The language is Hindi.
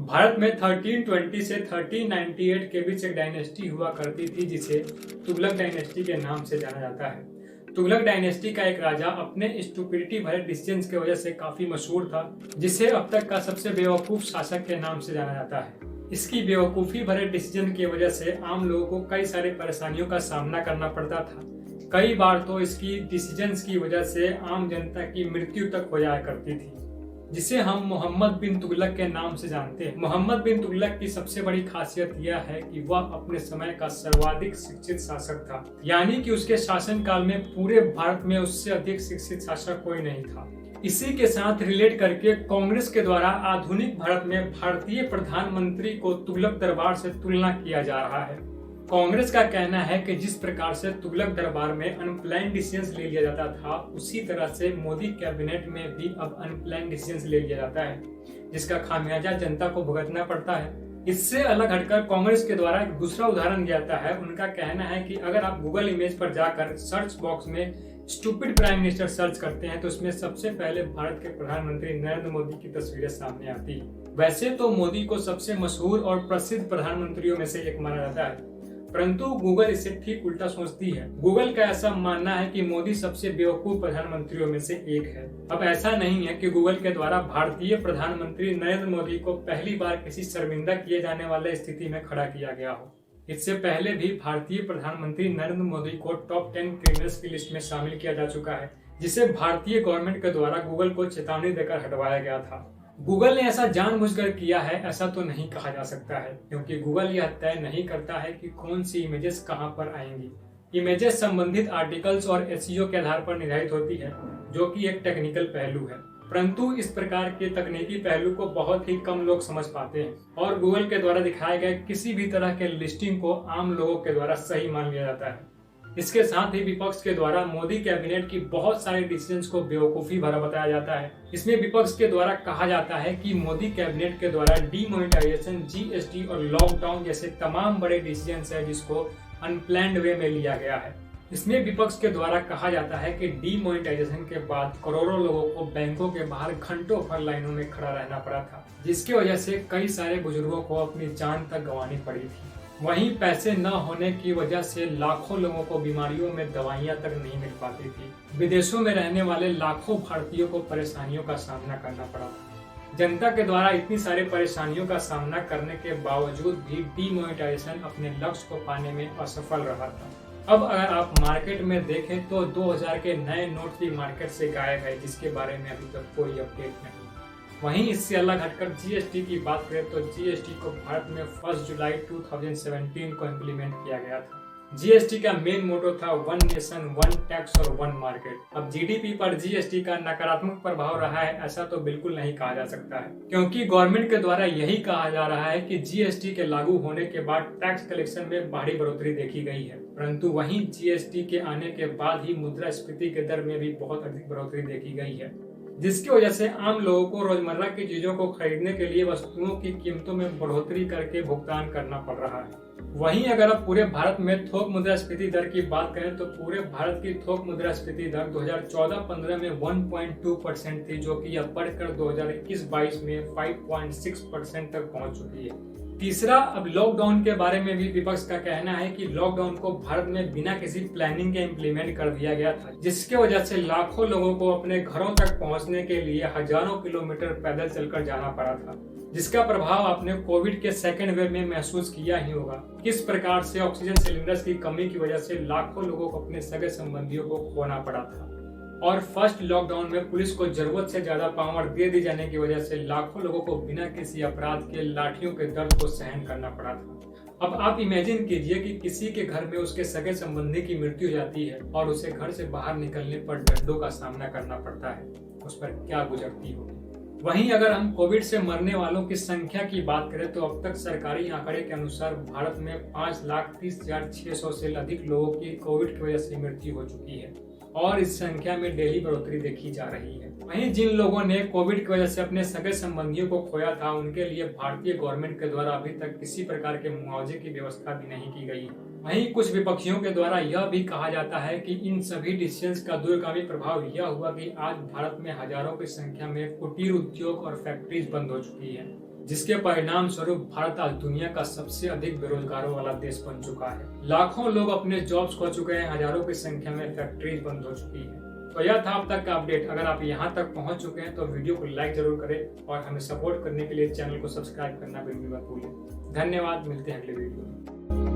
भारत में 1320 से 1398 के बीच एक डायनेस्टी हुआ करती थी जिसे तुगलक डायनेस्टी के नाम से जाना जाता है। तुगलक डायनेस्टी का एक राजा अपने स्टुपिडिटी भरे डिसीजंस की वजह से काफी मशहूर था, जिसे अब तक का सबसे बेवकूफ शासक के नाम से जाना जाता है। इसकी बेवकूफी भरे डिसीजन की वजह से आम लोगों को कई सारी परेशानियों का सामना करना पड़ता था। कई बार तो इसकी डिसीजंस की वजह से आम जनता की मृत्यु तक हो जाया करती थी, जिसे हम मोहम्मद बिन तुगलक के नाम से जानते हैं। मोहम्मद बिन तुगलक की सबसे बड़ी खासियत यह है कि वह अपने समय का सर्वाधिक शिक्षित शासक था, यानी कि उसके शासनकाल में पूरे भारत में उससे अधिक शिक्षित शासक कोई नहीं था। इसी के साथ रिलेट करके कांग्रेस के द्वारा आधुनिक भारत में भारतीय प्रधानमंत्री को तुगलक दरबार से तुलना किया जा रहा है। कांग्रेस का कहना है कि जिस प्रकार से तुगलक दरबार में अनप्लान्ड डिसीजंस ले लिया जाता था, उसी तरह से मोदी कैबिनेट में भी अब अनप्लान्ड डिसीजंस ले लिया जाता है, जिसका खामियाजा जनता को भुगतना पड़ता है। इससे अलग हटकर कांग्रेस के द्वारा एक दूसरा उदाहरण दिया जाता है। उनका कहना है कि अगर आप गूगल इमेज पर जाकर सर्च बॉक्स में स्टूपिड प्राइम मिनिस्टर सर्च करते हैं तो इसमें सबसे पहले भारत के प्रधानमंत्री नरेंद्र मोदी की तस्वीरें सामने आती है। वैसे तो मोदी को सबसे मशहूर और प्रसिद्ध प्रधानमंत्रियों में से एक माना जाता है, परंतु गूगल इसे ठीक उल्टा सोचती है। गूगल का ऐसा मानना है कि मोदी सबसे बेवकूफ प्रधानमंत्रियों में से एक है। अब ऐसा नहीं है कि गूगल के द्वारा भारतीय प्रधानमंत्री नरेंद्र मोदी को पहली बार किसी शर्मिंदा किए जाने वाले स्थिति में खड़ा किया गया हो। इससे पहले भी भारतीय प्रधानमंत्री नरेंद्र मोदी को टॉप 10 क्रिमिनल्स की लिस्ट में शामिल किया जा चुका है, जिसे भारतीय गवर्नमेंट के द्वारा गूगल को चेतावनी देकर हटवाया गया था। गूगल ने ऐसा जानबूझकर किया है ऐसा तो नहीं कहा जा सकता है, क्योंकि गूगल यह तय नहीं करता है कि कौन सी इमेजेस कहां पर आएंगी। इमेजेस संबंधित आर्टिकल्स और एसईओ के आधार पर निर्धारित होती है, जो कि एक टेक्निकल पहलू है, परंतु इस प्रकार के तकनीकी पहलू को बहुत ही कम लोग समझ पाते हैं और गूगल के द्वारा दिखाए गए किसी भी तरह के लिस्टिंग को आम लोगों के द्वारा सही मान लिया जाता है। इसके साथ ही विपक्ष के द्वारा मोदी कैबिनेट की बहुत सारे डिसीजंस को बेवकूफी भरा बताया जाता है। इसमें विपक्ष के द्वारा कहा जाता है कि मोदी कैबिनेट के द्वारा डीमोनेटाइजेशन, जीएसटी और लॉकडाउन जैसे तमाम बड़े डिसीजंस है जिसको अनप्लान्ड वे में लिया गया है। इसमें विपक्ष के द्वारा कहा जाता है कि डीमोनेटाइजेशन के बाद करोड़ों लोगों को बैंकों के बाहर घंटों भर लाइनों में खड़ा रहना पड़ा था, जिसकी वजह से कई सारे बुजुर्गों को अपनी जान तक गंवानी पड़ी थी। वहीं पैसे न होने की वजह से लाखों लोगों को बीमारियों में दवाइयां तक नहीं मिल पाती थी। विदेशों में रहने वाले लाखों भारतीयों को परेशानियों का सामना करना पड़ा था। जनता के द्वारा इतनी सारी परेशानियों का सामना करने के बावजूद भी डीमोनेटाइजेशन अपने लक्ष्य को पाने में असफल रहा था। अब अगर आप मार्केट में देखें तो 2000 के नए नोट भी मार्केट से गायब है, जिसके बारे में अभी तक कोई अपडेट नहीं। वहीं इससे अलग हटकर जीएसटी की बात करें तो जीएसटी को भारत में 1 जुलाई 2017 को इम्प्लीमेंट किया गया था। जीएसटी का मेन मोटो था वन नेशन वन टैक्स और वन मार्केट। अब जीडीपी पर जीएसटी का नकारात्मक प्रभाव रहा है ऐसा तो बिल्कुल नहीं कहा जा सकता है, क्योंकि गवर्नमेंट के द्वारा यही कहा जा रहा है कि जीएसटी के लागू होने के बाद टैक्स कलेक्शन में भारी बढ़ोतरी देखी गई है, परंतु वहीं जीएसटी के आने के बाद ही मुद्रास्फीति के दर में भी बहुत अधिक बढ़ोतरी देखी गई है, जिसकी वजह से आम लोगों को रोजमर्रा की चीजों को खरीदने के लिए वस्तुओं की कीमतों में बढ़ोतरी करके भुगतान करना पड़ रहा है। वहीं अगर आप पूरे भारत में थोक मुद्रास्फीति दर की बात करें तो पूरे भारत की थोक मुद्रास्फीति दर 2014-15 में 1.2% थी, जो कि अब बढ़कर 2021-22 में 5.6% तक पहुंच चुकी है। तीसरा, अब लॉकडाउन के बारे में भी विपक्ष का कहना है कि लॉकडाउन को भारत में बिना किसी प्लानिंग के इम्प्लीमेंट कर दिया गया था, जिसके वजह से लाखों लोगों को अपने घरों तक पहुंचने के लिए हजारों किलोमीटर पैदल चलकर जाना पड़ा था, जिसका प्रभाव आपने कोविड के सेकेंड वेव में महसूस किया ही होगा। किस प्रकार से ऑक्सीजन सिलेंडर्स की कमी की वजह से लाखों लोगों को अपने सगे संबंधियों को खोना पड़ा था और फर्स्ट लॉकडाउन में पुलिस को जरूरत से ज्यादा पावर दे दी जाने की वजह से लाखों लोगों को बिना किसी अपराध के लाठियों के दर्द को सहन करना पड़ा था। अब आप इमेजिन कीजिए कि किसी के घर में उसके सगे संबंधी की मृत्यु हो जाती है और उसे घर से बाहर निकलने पर डंडों का सामना करना पड़ता है, उस पर क्या गुजरती होगी। वहीं अगर हम कोविड से मरने वालों की संख्या की बात करें तो अब तक सरकारी आंकड़े के अनुसार भारत में 5,30,600 से अधिक लोगों की कोविड की वजह से मृत्यु हो चुकी है और इस संख्या में डेली बढ़ोतरी देखी जा रही है। वहीं जिन लोगों ने कोविड की वजह से अपने सगे संबंधियों को खोया था, उनके लिए भारतीय गवर्नमेंट के द्वारा अभी तक किसी प्रकार के मुआवजे की व्यवस्था भी नहीं की गई। वहीं कुछ विपक्षियों के द्वारा यह भी कहा जाता है कि इन सभी डिसीजंस का दूरगामी प्रभाव यह हुआ कि आज भारत में हजारों की संख्या में कुटीर उद्योग और फैक्ट्रीज बंद हो चुकी है जिसके परिणाम स्वरूप भारत आज दुनिया का सबसे अधिक बेरोजगारों वाला देश बन चुका है। लाखों लोग अपने जॉब्स खो चुके हैं, हजारों की संख्या में फैक्ट्रीज बंद हो चुकी है। तो यह था अब तक का अपडेट। अगर आप यहाँ तक पहुँच चुके हैं तो वीडियो को लाइक जरूर करें और हमें सपोर्ट करने के लिए चैनल को सब्सक्राइब करना बिल्कुल मत भूलें। धन्यवाद, मिलते हैं अगले वीडियो में।